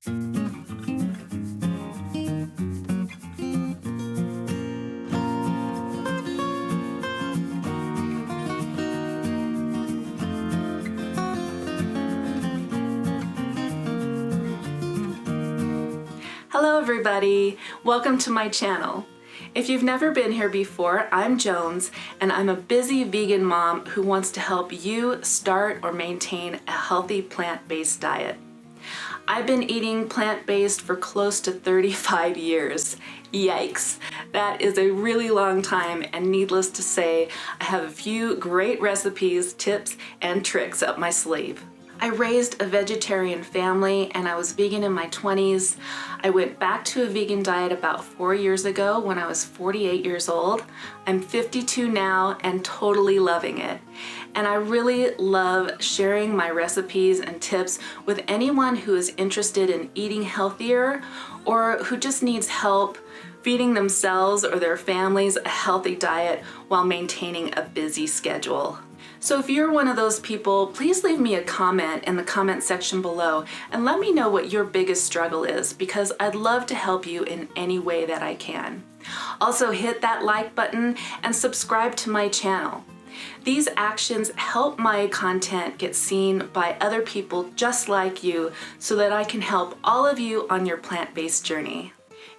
Hello everybody, welcome to my channel. If you've never been here before, I'm Jones and I'm a busy vegan mom who wants to help you start or maintain a healthy plant-based diet. I've been eating plant-based for close to 35 years. Yikes, that is a really long time, and needless to say, I have a few great recipes, tips, and tricks up my sleeve. I raised a vegetarian family and I was vegan in my 20s. I went back to a vegan diet about 4 years ago when I was 48 years old. I'm 52 now and totally loving it. And I really love sharing my recipes and tips with anyone who is interested in eating healthier or who just needs help feeding themselves or their families a healthy diet while maintaining a busy schedule. So if you're one of those people, please leave me a comment in the comment section below and let me know what your biggest struggle is, because I'd love to help you in any way that I can. Also, hit that like button and subscribe to my channel. These actions help my content get seen by other people just like you so that I can help all of you on your plant-based journey.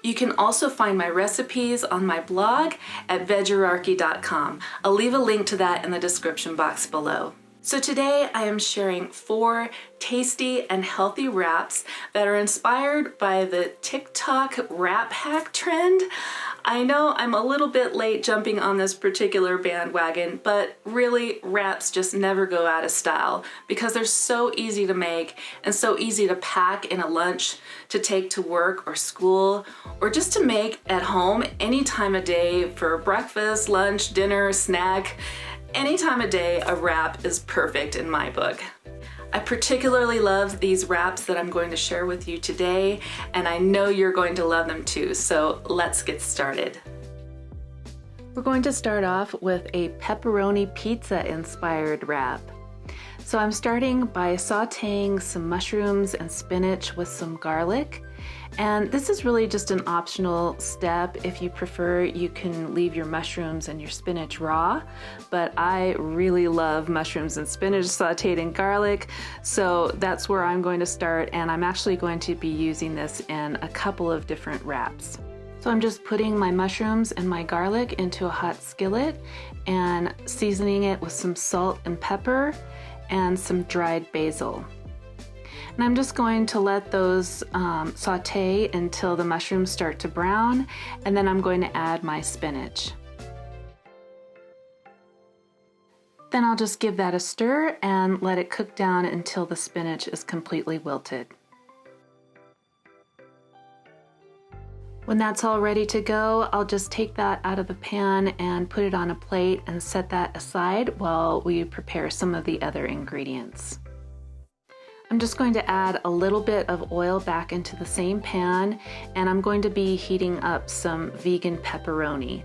You can also find my recipes on my blog at vegerarchy.com. I'll leave a link to that in the description box below. So today I am sharing 4 tasty and healthy wraps that are inspired by the TikTok wrap hack trend. I know I'm a little bit late jumping on this particular bandwagon, but really wraps just never go out of style because they're so easy to make and so easy to pack in a lunch to take to work or school, or just to make at home any time of day for breakfast, lunch, dinner, snack. Any time of day, a wrap is perfect in my book. I particularly love these wraps that I'm going to share with you today, and I know you're going to love them too, so let's get started. We're going to start off with a pepperoni pizza inspired wrap. So I'm starting by sauteing some mushrooms and spinach with some garlic. And this is really just an optional step. If you prefer, you can leave your mushrooms and your spinach raw, but I really love mushrooms and spinach sauteed in garlic, so that's where I'm going to start, and I'm actually going to be using this in a couple of different wraps. So I'm just putting my mushrooms and my garlic into a hot skillet and seasoning it with some salt and pepper and some dried basil. And I'm just going to let those saute until the mushrooms start to brown, and then I'm going to add my spinach. Then I'll just give that a stir and let it cook down until the spinach is completely wilted. When that's all ready to go, I'll just take that out of the pan and put it on a plate and set that aside while we prepare some of the other ingredients. I'm just going to add a little bit of oil back into the same pan, and I'm going to be heating up some vegan pepperoni.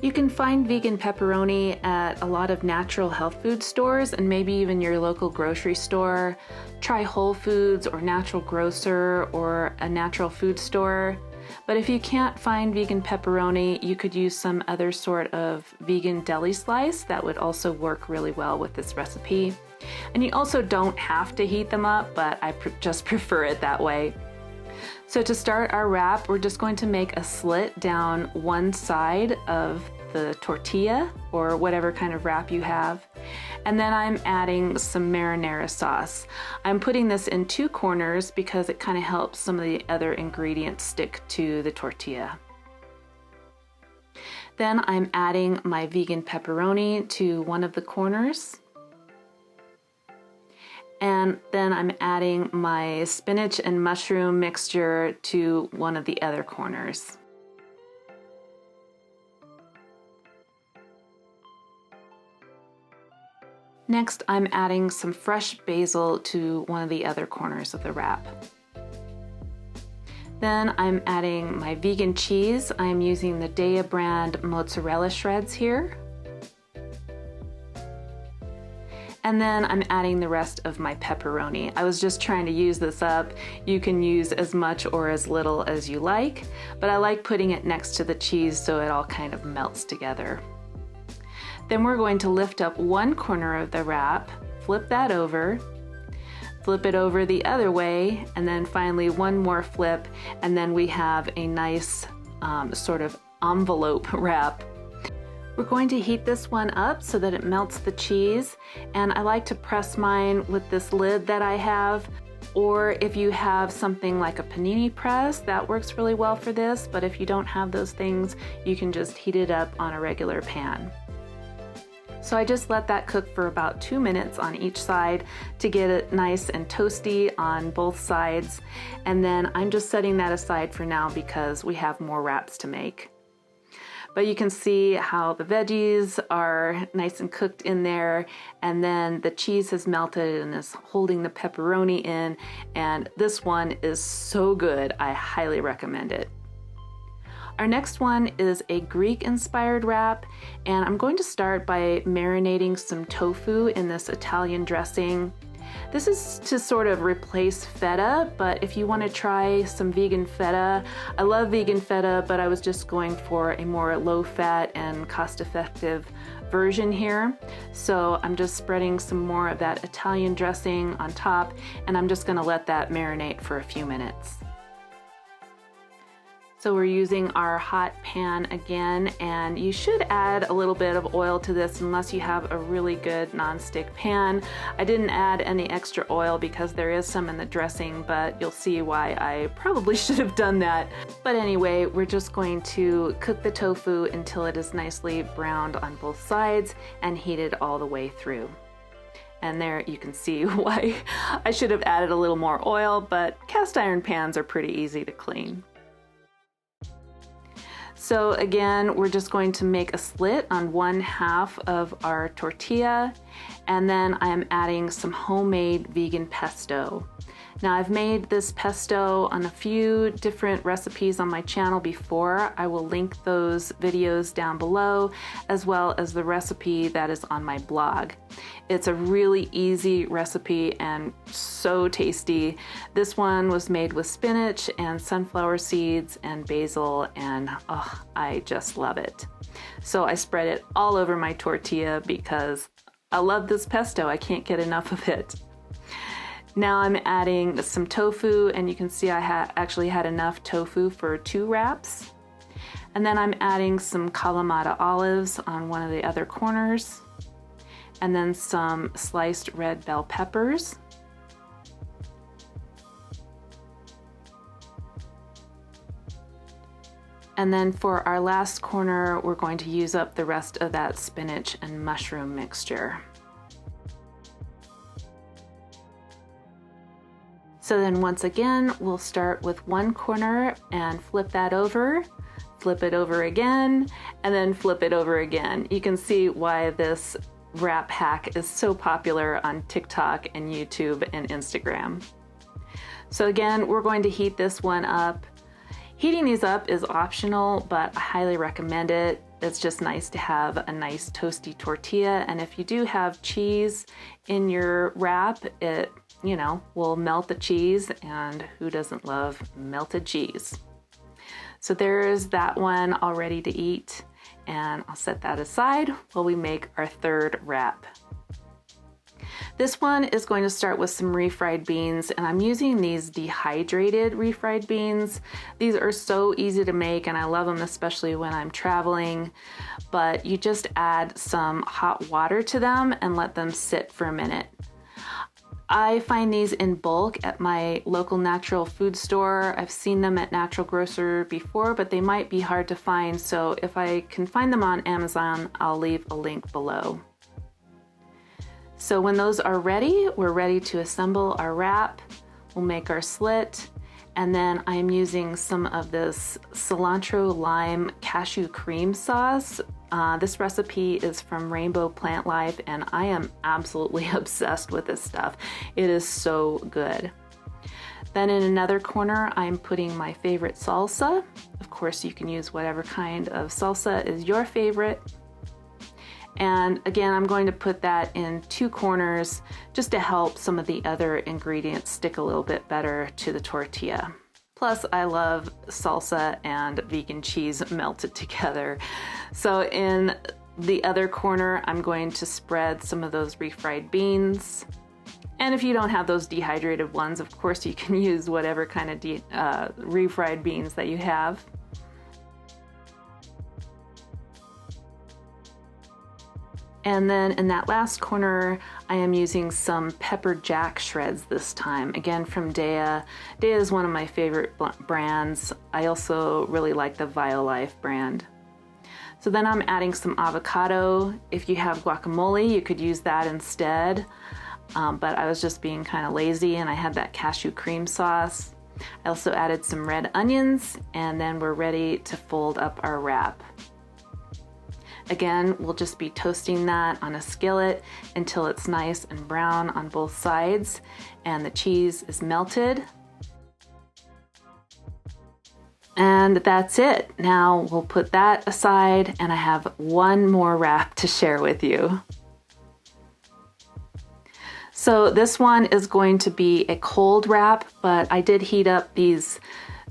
You can find vegan pepperoni at a lot of natural health food stores and maybe even your local grocery store. Try Whole Foods or Natural Grocer or a natural food store. But if you can't find vegan pepperoni, you could use some other sort of vegan deli slice that would also work really well with this recipe. And you also don't have to heat them up, but I just prefer it that way. So to start our wrap, we're just going to make a slit down one side of the tortilla or whatever kind of wrap you have. And then I'm adding some marinara sauce. I'm putting this in 2 corners because it kind of helps some of the other ingredients stick to the tortilla. Then I'm adding my vegan pepperoni to one of the corners. And then I'm adding my spinach and mushroom mixture to one of the other corners. Next, I'm adding some fresh basil to one of the other corners of the wrap. Then I'm adding my vegan cheese. I'm using the Daiya brand Mozzarella Shreds here. And then I'm adding the rest of my pepperoni. I was just trying to use this up. You can use as much or as little as you like, but I like putting it next to the cheese so it all kind of melts together. Then we're going to lift up one corner of the wrap, flip that over, flip it over the other way, and then finally one more flip, and then we have a nice sort of envelope wrap. We're going to heat this one up so that it melts the cheese, and I like to press mine with this lid that I have, or if you have something like a panini press, that works really well for this, but if you don't have those things, you can just heat it up on a regular pan. So I just let that cook for about 2 minutes on each side to get it nice and toasty on both sides, and then I'm just setting that aside for now because we have more wraps to make. But you can see how the veggies are nice and cooked in there, and then the cheese has melted and is holding the pepperoni in, and this one is so good. I highly recommend it. Our next one is a Greek-inspired wrap, and I'm going to start by marinating some tofu in this Italian dressing. This is to sort of replace feta, but if you want to try some vegan feta, I love vegan feta, but I was just going for a more low-fat and cost-effective version here. So I'm just spreading some more of that Italian dressing on top, and I'm just going to let that marinate for a few minutes. So we're using our hot pan again, and you should add a little bit of oil to this unless you have a really good nonstick pan. I didn't add any extra oil because there is some in the dressing, but you'll see why I probably should have done that. But anyway, we're just going to cook the tofu until it is nicely browned on both sides and heated all the way through. And there you can see why I should have added a little more oil, but cast iron pans are pretty easy to clean. So again, we're just going to make a slit on 1/2 of our tortilla, and then I'm adding some homemade vegan pesto. Now I've made this pesto on a few different recipes on my channel before. I will link those videos down below, as well as the recipe that is on my blog. It's a really easy recipe and so tasty. This one was made with spinach and sunflower seeds and basil, and oh, I just love it. So I spread it all over my tortilla because I love this pesto. I can't get enough of it. Now I'm adding some tofu, and you can see I actually had enough tofu for 2 wraps. And then I'm adding some Kalamata olives on one of the other corners, and then some sliced red bell peppers. And then for our last corner, we're going to use up the rest of that spinach and mushroom mixture. So then once again, we'll start with one corner and flip that over, flip it over again, and then flip it over again. You can see why this wrap hack is so popular on TikTok and YouTube and Instagram. So again, we're going to heat this one up. Heating these up is optional, but I highly recommend it. It's just nice to have a nice toasty tortilla, and if you do have cheese in your wrap, it will melt the cheese, and who doesn't love melted cheese? So there's that one all ready to eat, and I'll set that aside while we make our third wrap. This one is going to start with some refried beans, and I'm using these dehydrated refried beans. These are so easy to make, and I love them especially when I'm traveling, but you just add some hot water to them and let them sit for a minute. I find these in bulk at my local natural food store. I've seen them at Natural Grocer before, but they might be hard to find, so if I can find them on Amazon, I'll leave a link below. So when those are ready, we're ready to assemble our wrap. We'll make our slit, and then I'm using some of this cilantro lime cashew cream sauce. This recipe is from Rainbow Plant Life, and I am absolutely obsessed with this stuff. It is so good. Then in another corner, I'm putting my favorite salsa. Of course, you can use whatever kind of salsa is your favorite. And again, I'm going to put that in 2 corners just to help some of the other ingredients stick a little bit better to the tortilla. Plus, I love salsa and vegan cheese melted together. So in the other corner, I'm going to spread some of those refried beans. And if you don't have those dehydrated ones, of course you can use whatever kind of refried beans that you have. And then in that last corner, I am using some pepper jack shreds this time, again from Daiya. Daiya is one of my favorite brands. I also really like the VioLife brand. So then I'm adding some avocado. If you have guacamole, you could use that instead. But I was just being kind of lazy and I had that cashew cream sauce. I also added some red onions, and then we're ready to fold up our wrap. Again, we'll just be toasting that on a skillet until it's nice and brown on both sides and the cheese is melted. And that's it. Now we'll put that aside, and I have one more wrap to share with you. So this one is going to be a cold wrap, but I did heat up these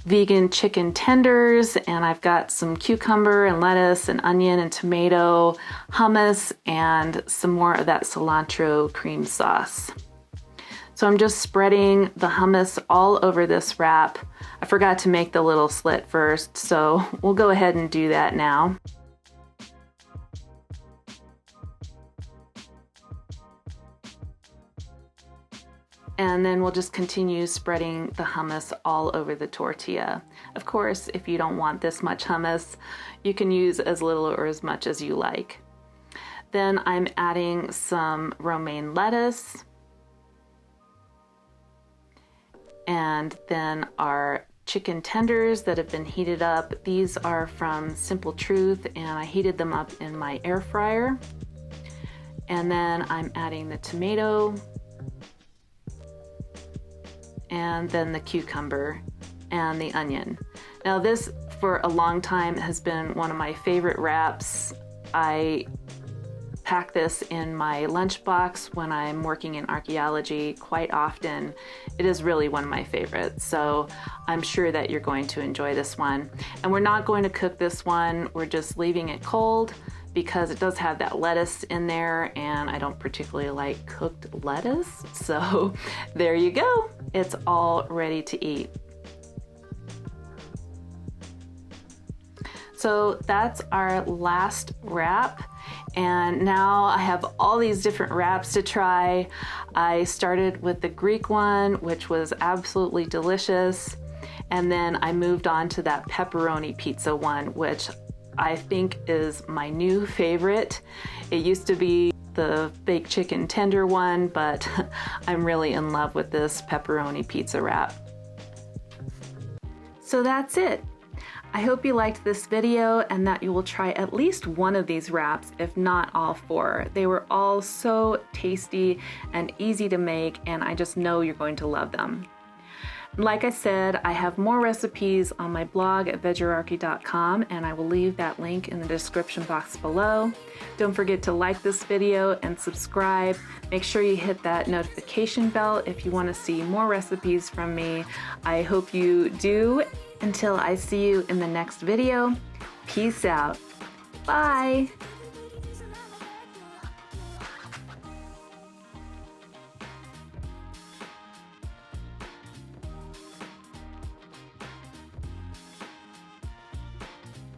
vegan chicken tenders, and I've got some cucumber and lettuce and onion and tomato, hummus, and some more of that cilantro cream sauce. So I'm just spreading the hummus all over this wrap. I forgot to make the little slit first, so we'll go ahead and do that now. And then we'll just continue spreading the hummus all over the tortilla. Of course, if you don't want this much hummus, you can use as little or as much as you like. Then I'm adding some romaine lettuce. And then our chicken tenders that have been heated up. These are from Simple Truth, and I heated them up in my air fryer. And then I'm adding the tomato, and then the cucumber and the onion. Now this, for a long time, has been one of my favorite wraps. I pack this in my lunchbox when I'm working in archaeology quite often. It is really one of my favorites, so I'm sure that you're going to enjoy this one. And we're not going to cook this one, we're just leaving it cold because it does have that lettuce in there, and I don't particularly like cooked lettuce. So there you go. It's all ready to eat. So that's our last wrap. And now I have all these different wraps to try. I started with the Greek one, which was absolutely delicious. And then I moved on to that pepperoni pizza one, which I think is my new favorite. It used to be the baked chicken tender one, but I'm really in love with this pepperoni pizza wrap. So that's it. I hope you liked this video and that you will try at least one of these wraps, if not all 4. They were all so tasty and easy to make, and I just know you're going to love them. Like I said, I have more recipes on my blog at vegerarchy.com, and I will leave that link in the description box below. Don't forget to like this video and subscribe. Make sure you hit that notification bell if you want to see more recipes from me. I hope you do. Until I see you in the next video, peace out. Bye.